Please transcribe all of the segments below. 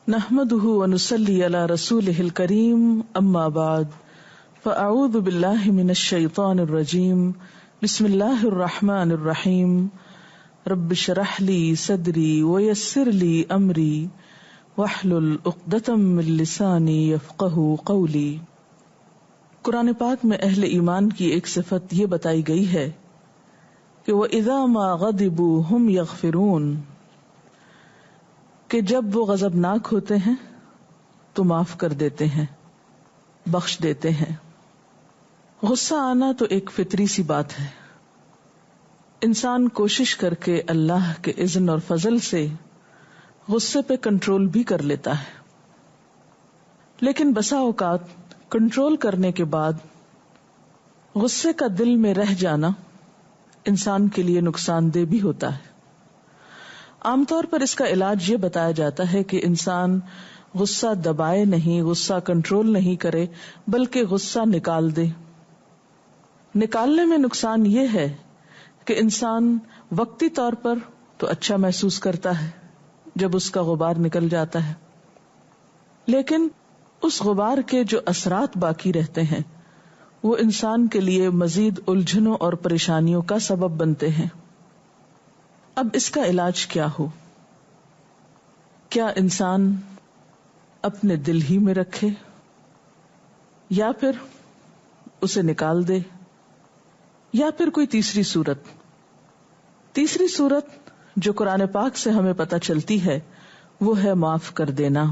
نحمده ونصلي على رسوله الكريم اما بعد فاعوذ بالله من الشيطان الرجيم بسم الله الرحمن الرحيم رب اشرح لي صدري ويسر لي امري واحلل عقدة من لساني يفقهوا قولي۔ قرآن پاک میں اہل ایمان کی ایک صفت یہ بتائی گئی ہے کہ وَإِذَا مَا غَضِبُوا هُمْ يَغْفِرُونَ، کہ جب وہ غضبناک ہوتے ہیں تو معاف کر دیتے ہیں، بخش دیتے ہیں۔ غصہ آنا تو ایک فطری سی بات ہے، انسان کوشش کر کے اللہ کے اذن اور فضل سے غصے پہ کنٹرول بھی کر لیتا ہے، لیکن بسا اوقات کنٹرول کرنے کے بعد غصے کا دل میں رہ جانا انسان کے لیے نقصان دہ بھی ہوتا ہے۔ عام طور پر اس کا علاج یہ بتایا جاتا ہے کہ انسان غصہ دبائے نہیں، غصہ کنٹرول نہیں کرے، بلکہ غصہ نکال دے۔ نکالنے میں نقصان یہ ہے کہ انسان وقتی طور پر تو اچھا محسوس کرتا ہے جب اس کا غبار نکل جاتا ہے، لیکن اس غبار کے جو اثرات باقی رہتے ہیں وہ انسان کے لیے مزید الجھنوں اور پریشانیوں کا سبب بنتے ہیں۔ اب اس کا علاج کیا ہو؟ کیا انسان اپنے دل ہی میں رکھے یا پھر اسے نکال دے، یا پھر کوئی تیسری صورت؟ تیسری صورت جو قرآن پاک سے ہمیں پتہ چلتی ہے وہ ہے معاف کر دینا۔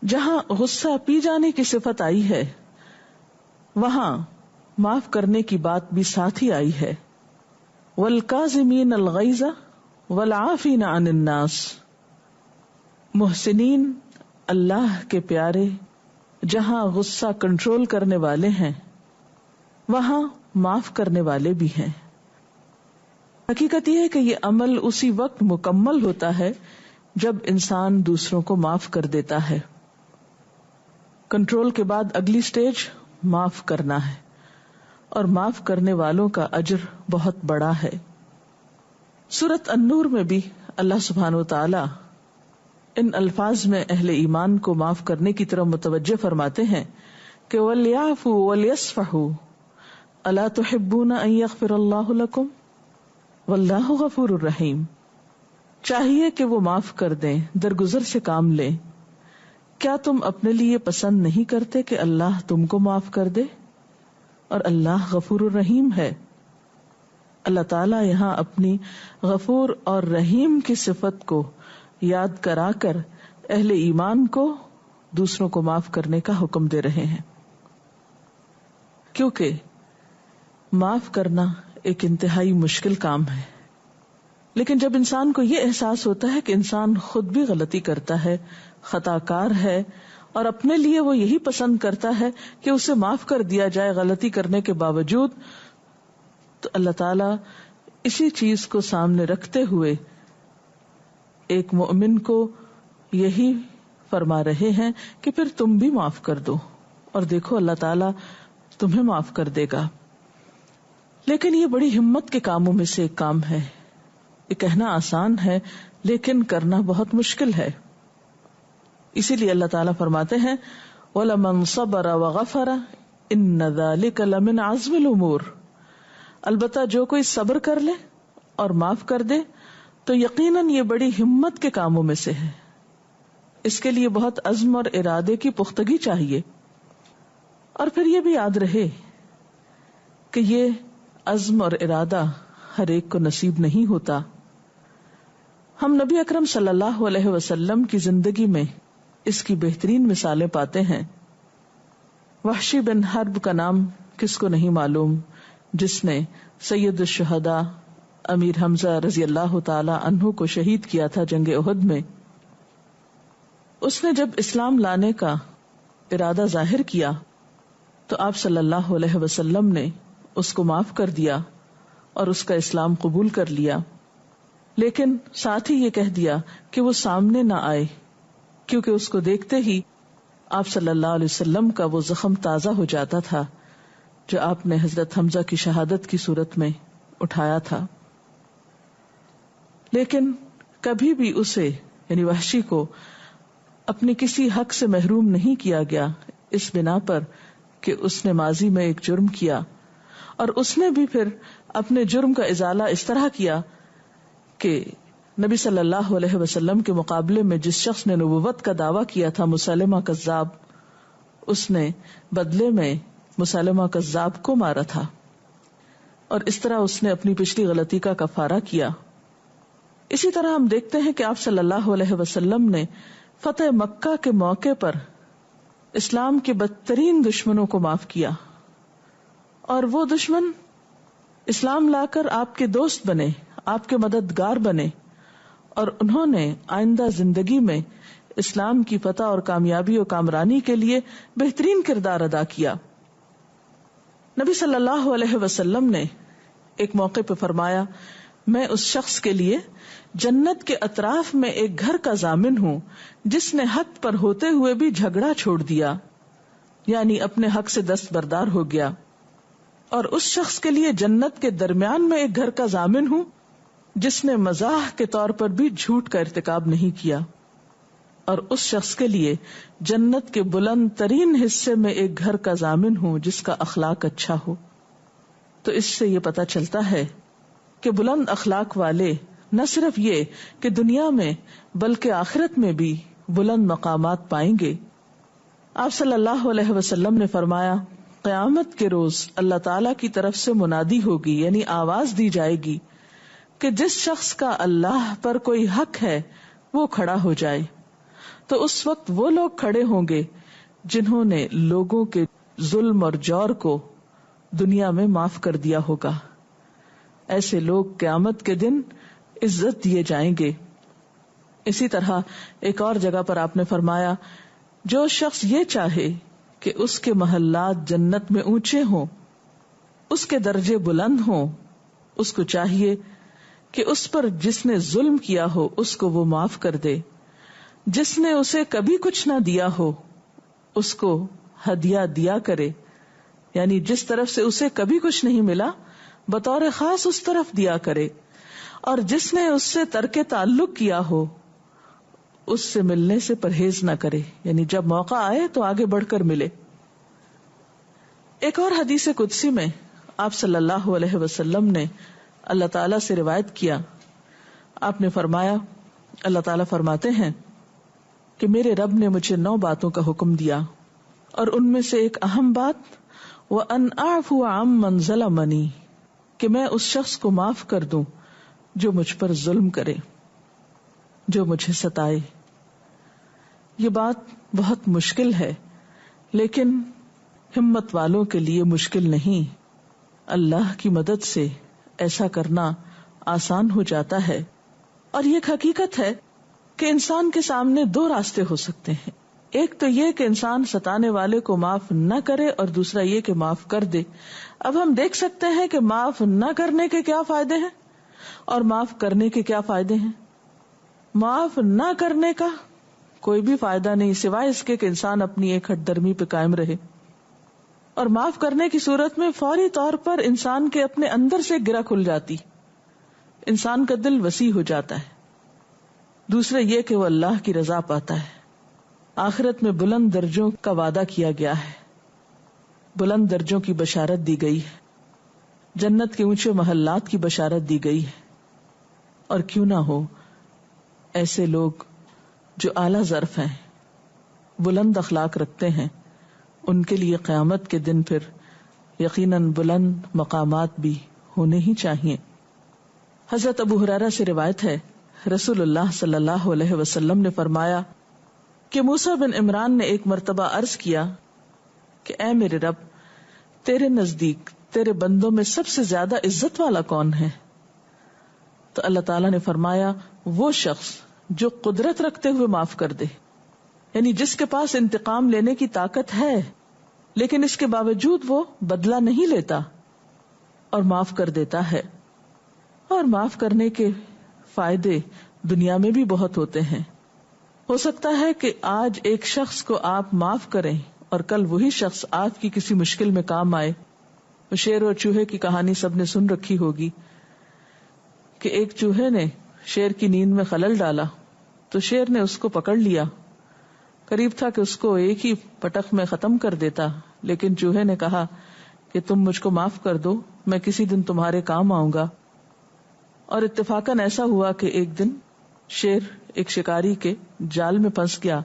جہاں غصہ پی جانے کی صفت آئی ہے وہاں معاف کرنے کی بات بھی ساتھ ہی آئی ہے۔ والکاظمین الغیظ والعافین عن الناس، محسنین اللہ کے پیارے جہاں غصہ کنٹرول کرنے والے ہیں وہاں معاف کرنے والے بھی ہیں۔ حقیقت یہ ہے کہ یہ عمل اسی وقت مکمل ہوتا ہے جب انسان دوسروں کو معاف کر دیتا ہے۔ کنٹرول کے بعد اگلی سٹیج معاف کرنا ہے، اور معاف کرنے والوں کا اجر بہت بڑا ہے۔ سورۃ النور میں بھی اللہ سبحانہ وتعالی ان الفاظ میں اہل ایمان کو معاف کرنے کی طرف متوجہ فرماتے ہیں کہ وَلْيَعْفُوا وَلْيَصْفَحُوا أَلَا تُحِبُّونَ أَن يَغْفِرَ اللَّهُ لَكُمْ وَاللَّهُ غَفُورٌ رَحِيمٌ، چاہیے کہ وہ معاف کر دیں، درگزر سے کام لیں۔ کیا تم اپنے لیے پسند نہیں کرتے کہ اللہ تم کو معاف کر دے؟ اور اللہ غفور الرحیم ہے۔ اللہ تعالیٰ یہاں اپنی غفور اور رحیم کی صفت کو یاد کرا کر اہل ایمان کو دوسروں کو معاف کرنے کا حکم دے رہے ہیں، کیونکہ معاف کرنا ایک انتہائی مشکل کام ہے۔ لیکن جب انسان کو یہ احساس ہوتا ہے کہ انسان خود بھی غلطی کرتا ہے، خطا کار ہے، اور اپنے لیے وہ یہی پسند کرتا ہے کہ اسے معاف کر دیا جائے غلطی کرنے کے باوجود، تو اللہ تعالیٰ اسی چیز کو سامنے رکھتے ہوئے ایک مومن کو یہی فرما رہے ہیں کہ پھر تم بھی معاف کر دو، اور دیکھو اللہ تعالیٰ تمہیں معاف کر دے گا۔ لیکن یہ بڑی ہمت کے کاموں میں سے ایک کام ہے۔ یہ کہنا آسان ہے لیکن کرنا بہت مشکل ہے۔ اسی لیے اللہ تعالیٰ فرماتے ہیں وَلَمَنْ صَبَرَ وَغَفَرَ إِنَّ ذَلِكَ لَمِنْ عَزْمِ الْأُمُورِ، البتہ جو کوئی صبر کر لے اور معاف کر دے تو یقیناً یہ بڑی ہمت کے کاموں میں سے ہے۔ اس کے لیے بہت عزم اور ارادے کی پختگی چاہیے، اور پھر یہ بھی یاد رہے کہ یہ عزم اور ارادہ ہر ایک کو نصیب نہیں ہوتا۔ ہم نبی اکرم صلی اللہ علیہ وسلم کی زندگی میں اس کی بہترین مثالیں پاتے ہیں۔ وحشی بن حرب کا نام کس کو نہیں معلوم، جس نے سید الشہداء امیر حمزہ رضی اللہ تعالی عنہ کو شہید کیا تھا جنگ احد میں۔ اس نے جب اسلام لانے کا ارادہ ظاہر کیا تو آپ صلی اللہ علیہ وسلم نے اس کو معاف کر دیا اور اس کا اسلام قبول کر لیا، لیکن ساتھ ہی یہ کہہ دیا کہ وہ سامنے نہ آئے، کیونکہ اس کو دیکھتے ہی آپ صلی اللہ علیہ وسلم کا وہ زخم تازہ ہو جاتا تھا جو آپ نے حضرت حمزہ کی شہادت کی صورت میں اٹھایا تھا۔ لیکن کبھی بھی اسے یعنی وحشی کو اپنے کسی حق سے محروم نہیں کیا گیا اس بنا پر کہ اس نے ماضی میں ایک جرم کیا، اور اس نے بھی پھر اپنے جرم کا ازالہ اس طرح کیا کہ نبی صلی اللہ علیہ وسلم کے مقابلے میں جس شخص نے نبوت کا دعویٰ کیا تھا مسلمہ کذاب، اس نے بدلے میں مسلمہ کذاب کو مارا تھا، اور اس طرح اس نے اپنی پچھلی غلطی کا کفارہ کیا۔ اسی طرح ہم دیکھتے ہیں کہ آپ صلی اللہ علیہ وسلم نے فتح مکہ کے موقع پر اسلام کے بدترین دشمنوں کو معاف کیا، اور وہ دشمن اسلام لا کر آپ کے دوست بنے، آپ کے مددگار بنے، اور انہوں نے آئندہ زندگی میں اسلام کی فتح اور کامیابی و کامرانی کے لیے بہترین کردار ادا کیا۔ نبی صلی اللہ علیہ وسلم نے ایک موقع پہ فرمایا، میں اس شخص کے لیے جنت کے اطراف میں ایک گھر کا ضامن ہوں جس نے حق پر ہوتے ہوئے بھی جھگڑا چھوڑ دیا، یعنی اپنے حق سے دستبردار ہو گیا، اور اس شخص کے لیے جنت کے درمیان میں ایک گھر کا ضامن ہوں جس نے مزاح کے طور پر بھی جھوٹ کا ارتکاب نہیں کیا، اور اس شخص کے لیے جنت کے بلند ترین حصے میں ایک گھر کا ضامن ہوں جس کا اخلاق اچھا ہو۔ تو اس سے یہ پتہ چلتا ہے کہ بلند اخلاق والے نہ صرف یہ کہ دنیا میں بلکہ آخرت میں بھی بلند مقامات پائیں گے۔ آپ صلی اللہ علیہ وسلم نے فرمایا، قیامت کے روز اللہ تعالی کی طرف سے منادی ہوگی، یعنی آواز دی جائے گی کہ جس شخص کا اللہ پر کوئی حق ہے وہ کھڑا ہو جائے۔ تو اس وقت وہ لوگ کھڑے ہوں گے جنہوں نے لوگوں کے ظلم اور جور کو دنیا میں معاف کر دیا ہوگا۔ ایسے لوگ قیامت کے دن عزت دیے جائیں گے۔ اسی طرح ایک اور جگہ پر آپ نے فرمایا، جو شخص یہ چاہے کہ اس کے محلات جنت میں اونچے ہوں، اس کے درجے بلند ہوں، اس کو چاہیے کہ اس پر جس نے ظلم کیا ہو اس کو وہ معاف کر دے، جس نے اسے کبھی کچھ نہ دیا ہو اس کو ہدیہ دیا کرے، یعنی جس طرف سے اسے کبھی کچھ نہیں ملا بطور خاص اس طرف دیا کرے، اور جس نے اس سے ترک تعلق کیا ہو اس سے ملنے سے پرہیز نہ کرے، یعنی جب موقع آئے تو آگے بڑھ کر ملے۔ ایک اور حدیث قدسی میں آپ صلی اللہ علیہ وسلم نے اللہ تعالیٰ سے روایت کیا، آپ نے فرمایا، اللہ تعالیٰ فرماتے ہیں کہ میرے رب نے مجھے 9 باتوں کا حکم دیا، اور ان میں سے ایک اہم بات وَأَنْ أَعْفُوَ عَمَّنْ ظَلَمَنِي، کہ میں اس شخص کو معاف کر دوں جو مجھ پر ظلم کرے، جو مجھے ستائے۔ یہ بات بہت مشکل ہے، لیکن ہمت والوں کے لیے مشکل نہیں۔ اللہ کی مدد سے ایسا کرنا آسان ہو جاتا ہے، اور یہ ایک حقیقت ہے کہ انسان کے سامنے 2 راستے ہو سکتے ہیں۔ ایک تو یہ کہ انسان ستانے والے کو معاف نہ کرے، اور دوسرا یہ کہ معاف کر دے۔ اب ہم دیکھ سکتے ہیں کہ معاف نہ کرنے کے کیا فائدے ہیں اور معاف کرنے کے کیا فائدے ہیں۔ معاف نہ کرنے کا کوئی بھی فائدہ نہیں سوائے اس کے کہ انسان اپنی ایک ہٹ درمی پہ قائم رہے، اور معاف کرنے کی صورت میں فوری طور پر انسان کے اپنے اندر سے گرہ کھل جاتی، انسان کا دل وسیع ہو جاتا ہے۔ دوسرا یہ کہ وہ اللہ کی رضا پاتا ہے۔ آخرت میں بلند درجوں کا وعدہ کیا گیا ہے، بلند درجوں کی بشارت دی گئی ہے، جنت کے اونچے محلات کی بشارت دی گئی ہے، اور کیوں نہ ہو ایسے لوگ جو اعلیٰ ظرف ہیں، بلند اخلاق رکھتے ہیں، ان کے لیے قیامت کے دن پھر یقیناً بلند مقامات بھی ہونے ہی چاہیے۔ حضرت ابو ہریرہ سے روایت ہے، رسول اللہ صلی اللہ علیہ وسلم نے فرمایا کہ موسیٰ بن عمران نے ایک مرتبہ عرض کیا کہ اے میرے رب، تیرے نزدیک تیرے بندوں میں سب سے زیادہ عزت والا کون ہے؟ تو اللہ تعالیٰ نے فرمایا، وہ شخص جو قدرت رکھتے ہوئے معاف کر دے، یعنی جس کے پاس انتقام لینے کی طاقت ہے لیکن اس کے باوجود وہ بدلہ نہیں لیتا اور معاف کر دیتا ہے۔ اور معاف کرنے کے فائدے دنیا میں بھی بہت ہوتے ہیں۔ ہو سکتا ہے کہ آج ایک شخص کو آپ معاف کریں اور کل وہی شخص آپ کی کسی مشکل میں کام آئے۔ وہ شیر اور چوہے کی کہانی سب نے سن رکھی ہوگی کہ ایک چوہے نے شیر کی نیند میں خلل ڈالا تو شیر نے اس کو پکڑ لیا. قریب تھا کہ اس کو ایک ہی پٹخ میں ختم کر دیتا، لیکن چوہے نے کہا کہ تم مجھ کو معاف کر دو، میں کسی دن تمہارے کام آؤں گا. اور اتفاقاً ایسا ہوا کہ ایک دن شیر ایک شکاری کے جال میں پھنس گیا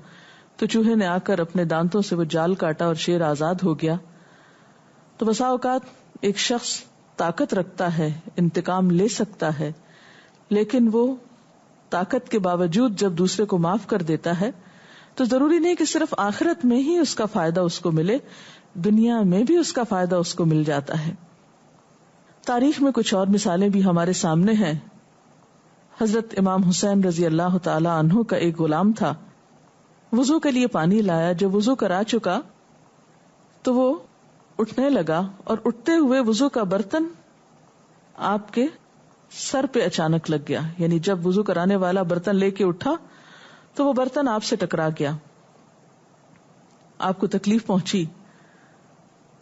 تو چوہے نے آ کر اپنے دانتوں سے وہ جال کاٹا اور شیر آزاد ہو گیا. تو بسا اوقات ایک شخص طاقت رکھتا ہے، انتقام لے سکتا ہے، لیکن وہ طاقت کے باوجود جب دوسرے کو معاف کر دیتا ہے تو ضروری نہیں کہ صرف آخرت میں ہی اس کا فائدہ اس کو ملے، دنیا میں بھی اس کا فائدہ اس کو مل جاتا ہے. تاریخ میں کچھ اور مثالیں بھی ہمارے سامنے ہیں. حضرت امام حسین رضی اللہ تعالی عنہ کا ایک غلام تھا. وضو کے لیے پانی لایا. جب وضو کرا چکا تو وہ اٹھنے لگا اور اٹھتے ہوئے وضو کا برتن آپ کے سر پہ اچانک لگ گیا. یعنی جب وضو کرانے والا برتن لے کے اٹھا تو وہ برتن آپ سے ٹکرا گیا. آپ کو تکلیف پہنچی،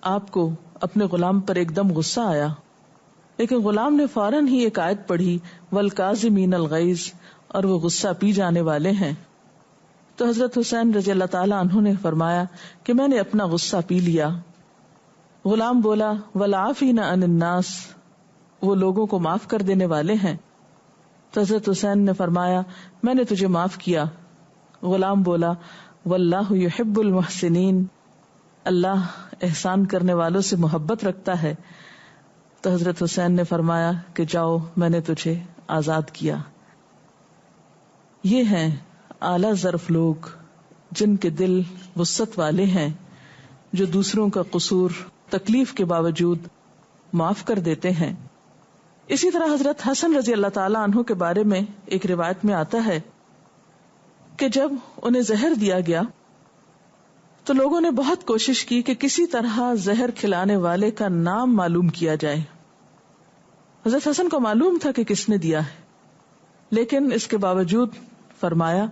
آپ کو اپنے غلام پر ایک دم غصہ آیا، لیکن غلام نے فوراً ہی ایک آیت پڑھی والکاظمین الغیظ، اور وہ غصہ پی جانے والے ہیں. تو حضرت حسین رضی اللہ تعالی عنہ نے فرمایا کہ میں نے اپنا غصہ پی لیا. غلام بولا والعافین عن الناس، وہ لوگوں کو معاف کر دینے والے ہیں. تو حضرت حسین نے فرمایا میں نے تجھے معاف کیا. غلام بولا واللہ یحب المحسنین، اللہ احسان کرنے والوں سے محبت رکھتا ہے. تو حضرت حسین نے فرمایا کہ جاؤ میں نے تجھے آزاد کیا. یہ ہیں اعلی ظرف لوگ جن کے دل وسعت والے ہیں، جو دوسروں کا قصور تکلیف کے باوجود معاف کر دیتے ہیں. اسی طرح حضرت حسن رضی اللہ تعالی عنہ کے بارے میں ایک روایت میں آتا ہے کہ جب انہیں زہر دیا گیا تو لوگوں نے بہت کوشش کی کہ کسی طرح زہر کھلانے والے کا نام معلوم کیا جائے. حضرت حسن کو معلوم تھا کہ کس نے دیا ہے، لیکن اس کے باوجود فرمایا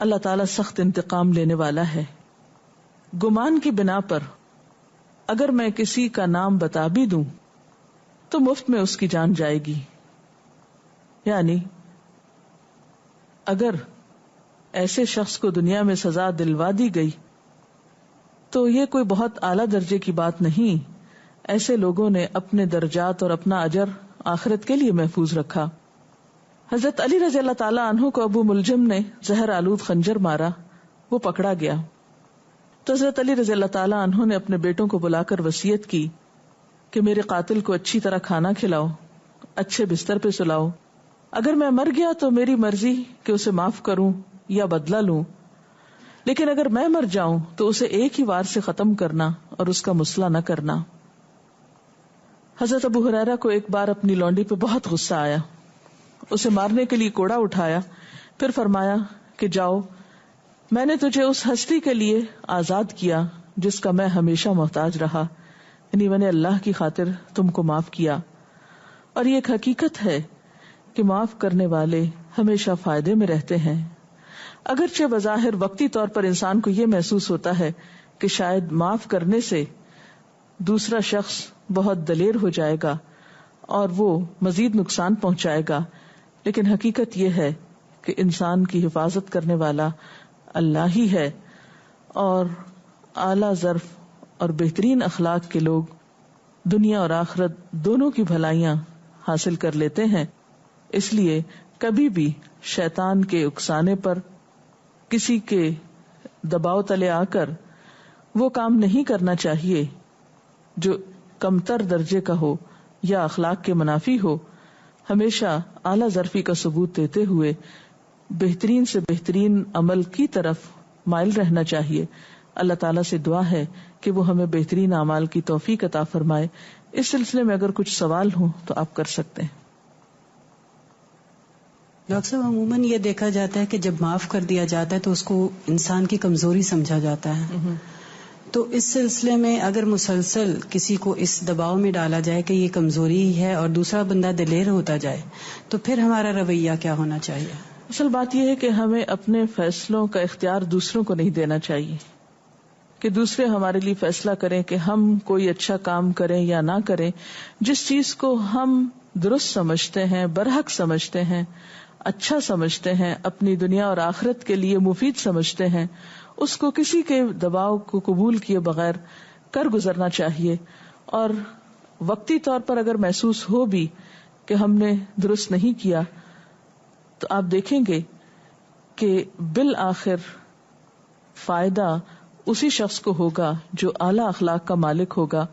اللہ تعالیٰ سخت انتقام لینے والا ہے. گمان کی بنا پر اگر میں کسی کا نام بتا بھی دوں تو مفت میں اس کی جان جائے گی. یعنی اگر ایسے شخص کو دنیا میں سزا دلوا دی گئی تو یہ کوئی بہت اعلیٰ درجے کی بات نہیں. ایسے لوگوں نے اپنے درجات اور اپنا اجر آخرت کے لیے محفوظ رکھا. حضرت علی رضی اللہ تعالی عنہ کو ابو ملجم نے زہر آلود خنجر مارا، وہ پکڑا گیا. تو حضرت علی رضی اللہ تعالی عنہ نے اپنے بیٹوں کو بلا کر وصیت کی کہ میرے قاتل کو اچھی طرح کھانا کھلاؤ، اچھے بستر پہ سلاؤ. اگر میں مر گیا تو میری مرضی کہ اسے معاف کروں یا بدلہ لوں، لیکن اگر میں مر جاؤں تو اسے ایک ہی وار سے ختم کرنا اور اس کا مصلح نہ کرنا. حضرت ابو ہریرہ کو ایک بار اپنی لونڈی پہ بہت غصہ آیا، اسے مارنے کے لیے کوڑا اٹھایا، پھر فرمایا کہ جاؤ میں نے تجھے اس ہستی کے لیے آزاد کیا جس کا میں ہمیشہ محتاج رہا، یعنی میں نے اللہ کی خاطر تم کو معاف کیا. اور یہ ایک حقیقت ہے کہ معاف کرنے والے ہمیشہ فائدے میں رہتے ہیں. اگرچہ بظاہر وقتی طور پر انسان کو یہ محسوس ہوتا ہے کہ شاید معاف کرنے سے دوسرا شخص بہت دلیر ہو جائے گا اور وہ مزید نقصان پہنچائے گا، لیکن حقیقت یہ ہے کہ انسان کی حفاظت کرنے والا اللہ ہی ہے. اور اعلی ظرف اور بہترین اخلاق کے لوگ دنیا اور آخرت دونوں کی بھلائیاں حاصل کر لیتے ہیں. اس لیے کبھی بھی شیطان کے اکسانے پر، کسی کے دباؤ تلے آ کر وہ کام نہیں کرنا چاہیے جو کمتر درجے کا ہو یا اخلاق کے منافی ہو. ہمیشہ اعلی ظرفی کا ثبوت دیتے ہوئے بہترین سے بہترین عمل کی طرف مائل رہنا چاہیے. اللہ تعالیٰ سے دعا ہے کہ وہ ہمیں بہترین اعمال کی توفیق عطا فرمائے. اس سلسلے میں اگر کچھ سوال ہوں تو آپ کر سکتے ہیں. ڈاکٹر صاحب عموماً یہ دیکھا جاتا ہے کہ جب معاف کر دیا جاتا ہے تو اس کو انسان کی کمزوری سمجھا جاتا ہے. تو اس سلسلے میں اگر مسلسل کسی کو اس دباؤ میں ڈالا جائے کہ یہ کمزوری ہے اور دوسرا بندہ دلیر ہوتا جائے تو پھر ہمارا رویہ کیا ہونا چاہیے؟ اصل بات یہ ہے کہ ہمیں اپنے فیصلوں کا اختیار دوسروں کو نہیں دینا چاہیے کہ دوسرے ہمارے لیے فیصلہ کریں کہ ہم کوئی اچھا کام کریں یا نہ کریں. جس چیز کو ہم درست سمجھتے ہیں، برحق سمجھتے ہیں، اچھا سمجھتے ہیں، اپنی دنیا اور آخرت کے لیے مفید سمجھتے ہیں، اس کو کسی کے دباؤ کو قبول کیے بغیر کر گزرنا چاہیے. اور وقتی طور پر اگر محسوس ہو بھی کہ ہم نے درست نہیں کیا، تو آپ دیکھیں گے کہ بالآخر فائدہ اسی شخص کو ہوگا جو اعلیٰ اخلاق کا مالک ہوگا.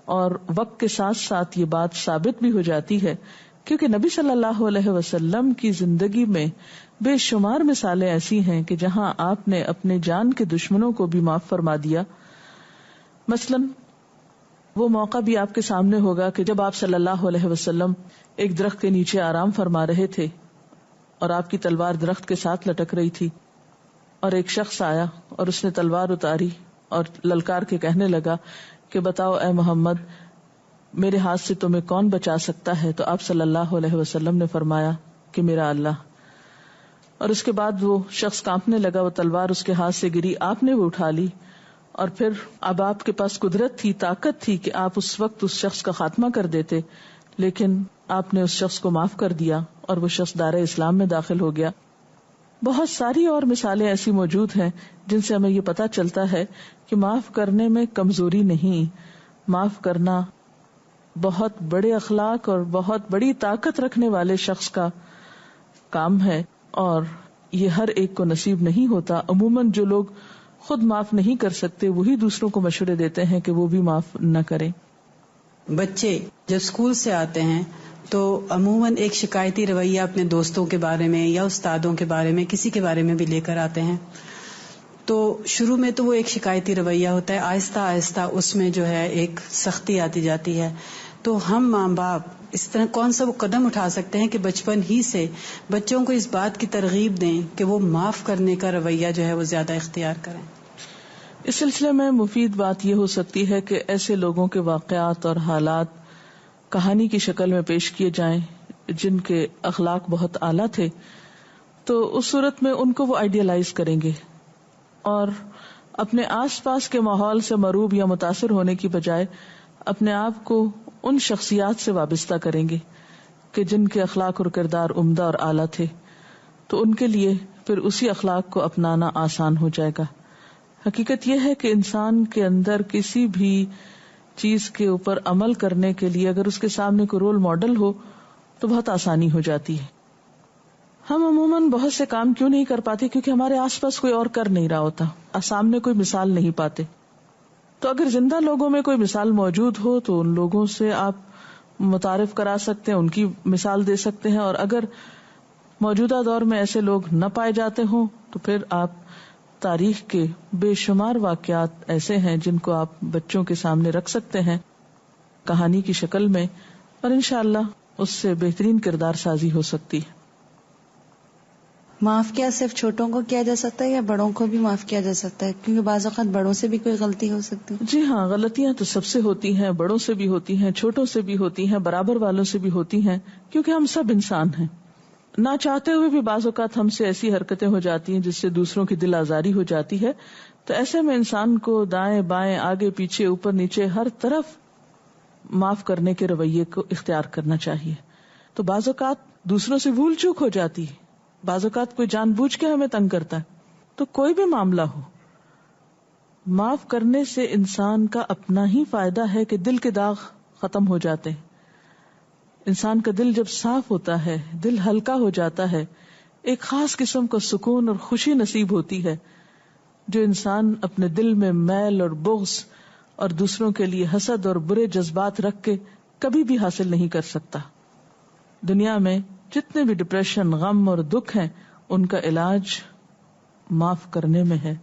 اور وقت کے ساتھ ساتھ یہ بات ثابت بھی ہو جاتی ہے، کیونکہ نبی صلی اللہ علیہ وسلم کی زندگی میں بے شمار مثالیں ایسی ہیں کہ جہاں آپ نے اپنے جان کے دشمنوں کو بھی معاف فرما دیا. مثلاً وہ موقع بھی آپ کے سامنے ہوگا کہ جب آپ صلی اللہ علیہ وسلم ایک درخت کے نیچے آرام فرما رہے تھے اور آپ کی تلوار درخت کے ساتھ لٹک رہی تھی، اور ایک شخص آیا اور اس نے تلوار اتاری اور للکار کے کہنے لگا کہ بتاؤ اے محمد، میرے ہاتھ سے تمہیں کون بچا سکتا ہے؟ تو آپ صلی اللہ علیہ وسلم نے فرمایا کہ میرا اللہ. اور اس کے بعد وہ شخص کانپنے لگا، وہ تلوار اس کے ہاتھ سے گری، آپ نے وہ اٹھا لی، اور پھر اب آپ کے پاس قدرت تھی، طاقت تھی کہ آپ اس وقت اس شخص کا خاتمہ کر دیتے، لیکن آپ نے اس شخص کو معاف کر دیا اور وہ شخص دار اسلام میں داخل ہو گیا. بہت ساری اور مثالیں ایسی موجود ہیں جن سے ہمیں یہ پتا چلتا ہے کہ معاف کرنے میں کمزوری نہیں، معاف کرنا بہت بڑے اخلاق اور بہت بڑی طاقت رکھنے والے شخص کا کام ہے، اور یہ ہر ایک کو نصیب نہیں ہوتا. عموماً جو لوگ خود معاف نہیں کر سکتے وہی دوسروں کو مشورے دیتے ہیں کہ وہ بھی معاف نہ کریں. بچے جب اسکول سے آتے ہیں تو عموماً ایک شکایتی رویہ اپنے دوستوں کے بارے میں یا استادوں کے بارے میں کسی کے بارے میں بھی لے کر آتے ہیں. تو شروع میں تو وہ ایک شکایتی رویہ ہوتا ہے، آہستہ آہستہ اس میں جو ہے ایک سختی آتی جاتی ہے. تو ہم ماں باپ اس طرح کون سا وہ قدم اٹھا سکتے ہیں کہ بچپن ہی سے بچوں کو اس بات کی ترغیب دیں کہ وہ معاف کرنے کا رویہ جو ہے وہ زیادہ اختیار کریں؟ اس سلسلے میں مفید بات یہ ہو سکتی ہے کہ ایسے لوگوں کے واقعات اور حالات کہانی کی شکل میں پیش کیے جائیں جن کے اخلاق بہت اعلیٰ تھے، تو اس صورت میں ان کو وہ آئیڈیلائز کریں گے اور اپنے آس پاس کے ماحول سے مروب یا متاثر ہونے کی بجائے اپنے آپ کو ان شخصیات سے وابستہ کریں گے کہ جن کے اخلاق اور کردار عمدہ اور اعلیٰ تھے، تو ان کے لیے پھر اسی اخلاق کو اپنانا آسان ہو جائے گا. حقیقت یہ ہے کہ انسان کے اندر کسی بھی چیز کے اوپر عمل کرنے کے لیے اگر اس کے سامنے کوئی رول ماڈل ہو تو بہت آسانی ہو جاتی ہے. ہم عموماً بہت سے کام کیوں نہیں کر پاتے؟ کیونکہ ہمارے آس پاس کوئی اور کر نہیں رہا ہوتا، سامنے کوئی مثال نہیں پاتے. تو اگر زندہ لوگوں میں کوئی مثال موجود ہو تو ان لوگوں سے آپ متعارف کرا سکتے ہیں، ان کی مثال دے سکتے ہیں. اور اگر موجودہ دور میں ایسے لوگ نہ پائے جاتے ہوں تو پھر آپ تاریخ کے بے شمار واقعات ایسے ہیں جن کو آپ بچوں کے سامنے رکھ سکتے ہیں کہانی کی شکل میں، اور انشاءاللہ اس سے بہترین کردار سازی ہو سکتی ہے. معاف کیا صرف چھوٹوں کو کیا جا سکتا ہے یا بڑوں کو بھی معاف کیا جا سکتا ہے؟ کیونکہ بعض اوقات بڑوں سے بھی کوئی غلطی ہو سکتی ہے. جی ہاں، غلطیاں تو سب سے ہوتی ہیں، بڑوں سے بھی ہوتی ہیں، چھوٹوں سے بھی ہوتی ہیں، برابر والوں سے بھی ہوتی ہیں، کیونکہ ہم سب انسان ہیں. نہ چاہتے ہوئے بھی بعض اوقات ہم سے ایسی حرکتیں ہو جاتی ہیں جس سے دوسروں کی دل آزاری ہو جاتی ہے. تو ایسے میں انسان کو دائیں بائیں آگے پیچھے اوپر نیچے ہر طرف معاف کرنے کے رویے کو اختیار کرنا چاہیے. تو بعض اوقات دوسروں سے بھول چوک ہو جاتی ہے، بعض اوقات کوئی جان بوجھ کے ہمیں تنگ کرتا ہے. تو کوئی بھی معاملہ ہو، معاف کرنے سے انسان کا اپنا ہی فائدہ ہے کہ دل کے داغ ختم ہو جاتے ہیں. انسان کا دل جب صاف ہوتا ہے، دل ہلکا ہو جاتا ہے، ایک خاص قسم کا سکون اور خوشی نصیب ہوتی ہے جو انسان اپنے دل میں میل اور بغض اور دوسروں کے لیے حسد اور برے جذبات رکھ کے کبھی بھی حاصل نہیں کر سکتا. دنیا میں جتنے بھی ڈپریشن، غم اور دکھ ہیں ان کا علاج معاف کرنے میں ہے،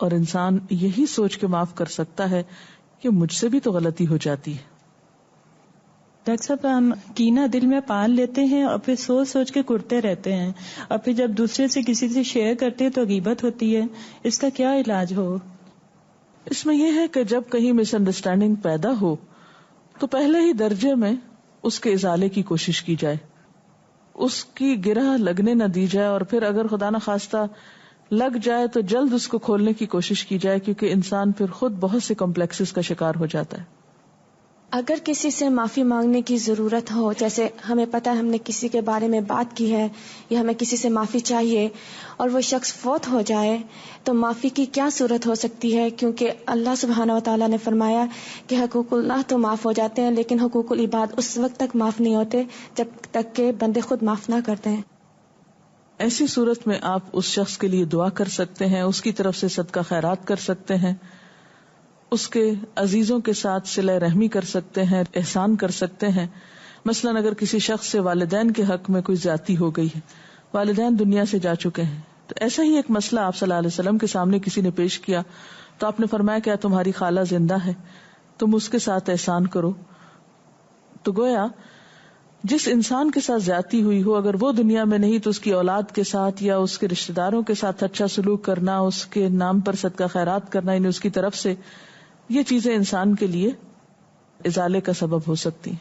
اور انسان یہی سوچ کے معاف کر سکتا ہے کہ مجھ سے بھی تو غلطی ہو جاتی ہے. ڈاکٹر صاحب، ہم کینہ دل میں پال لیتے ہیں اور پھر سوچ سوچ کے کرتے رہتے ہیں، اور پھر جب دوسرے سے کسی سے شیئر کرتے ہیں تو غیبت ہوتی ہے. اس کا کیا علاج ہو؟ اس میں یہ ہے کہ جب کہیں مس انڈرسٹینڈنگ پیدا ہو تو پہلے ہی درجے میں اس کے ازالے کی کوشش کی جائے، اس کی گرہ لگنے نہ دی جائے، اور پھر اگر خدا نہ خواستہ لگ جائے تو جلد اس کو کھولنے کی کوشش کی جائے، کیونکہ انسان پھر خود بہت سے کمپلیکسز کا شکار ہو جاتا ہے. اگر کسی سے معافی مانگنے کی ضرورت ہو، جیسے ہمیں پتہ ہے ہم نے کسی کے بارے میں بات کی ہے یا ہمیں کسی سے معافی چاہیے اور وہ شخص فوت ہو جائے، تو معافی کی کیا صورت ہو سکتی ہے؟ کیونکہ اللہ سبحانہ و تعالیٰ نے فرمایا کہ حقوق اللہ تو معاف ہو جاتے ہیں، لیکن حقوق العباد اس وقت تک معاف نہیں ہوتے جب تک کہ بندے خود معاف نہ کرتے ہیں۔ ایسی صورت میں آپ اس شخص کے لیے دعا کر سکتے ہیں، اس کی طرف سے صدقہ خیرات کر سکتے ہیں، اس کے عزیزوں کے ساتھ صلہ رحمی کر سکتے ہیں، احسان کر سکتے ہیں۔ مثلاً اگر کسی شخص سے والدین کے حق میں کوئی زیادتی ہو گئی ہے، والدین دنیا سے جا چکے ہیں، تو ایسا ہی ایک مسئلہ آپ صلی اللہ علیہ وسلم کے سامنے کسی نے پیش کیا تو آپ نے فرمایا کیا تمہاری خالہ زندہ ہے؟ تم اس کے ساتھ احسان کرو۔ تو گویا جس انسان کے ساتھ زیادتی ہوئی ہو، اگر وہ دنیا میں نہیں تو اس کی اولاد کے ساتھ یا اس کے رشتہ داروں کے ساتھ اچھا سلوک کرنا، اس کے نام پر صدقہ خیرات کرنا، یعنی اس کی طرف سے، یہ چیزیں انسان کے لیے ازالے کا سبب ہو سکتی۔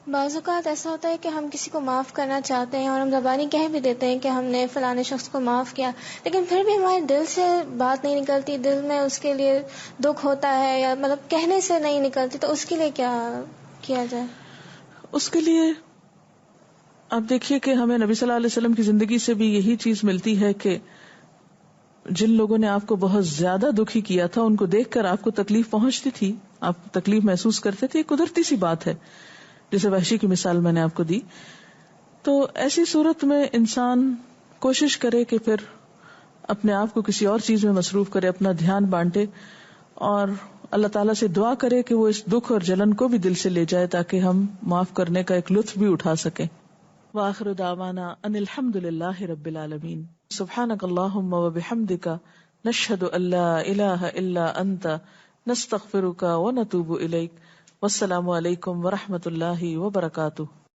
بعض اوقات ایسا ہوتا ہے کہ ہم کسی کو معاف کرنا چاہتے ہیں اور ہم زبانی کہہ بھی دیتے ہیں کہ ہم نے فلانے شخص کو معاف کیا، لیکن پھر بھی ہمارے دل سے بات نہیں نکلتی، دل میں اس کے لیے دکھ ہوتا ہے، یا مطلب کہنے سے نہیں نکلتی، تو اس کے لیے کیا کیا جائے؟ اس کے لیے آپ دیکھیے کہ ہمیں نبی صلی اللہ علیہ وسلم کی زندگی سے بھی یہی چیز ملتی ہے کہ جن لوگوں نے آپ کو بہت زیادہ دکھی کیا تھا، ان کو دیکھ کر آپ کو تکلیف پہنچتی تھی، آپ تکلیف محسوس کرتے تھے، قدرتی سی بات ہے، جیسے وحشی کی مثال میں نے آپ کو دی۔ تو ایسی صورت میں انسان کوشش کرے کہ پھر اپنے آپ کو کسی اور چیز میں مصروف کرے، اپنا دھیان بانٹے اور اللہ تعالیٰ سے دعا کرے کہ وہ اس دکھ اور جلن کو بھی دل سے لے جائے تاکہ ہم معاف کرنے کا ایک لطف بھی اٹھا سکیں۔ وآخر دعوانا ان الحمد للہ رب العالمین۔ سبحانک اللہم وبحمدک، نشہد ان لا الہ الا انت، نستغفرک ونتوب الیک۔ والسلام علیکم ورحمۃ اللہ وبرکاتہ۔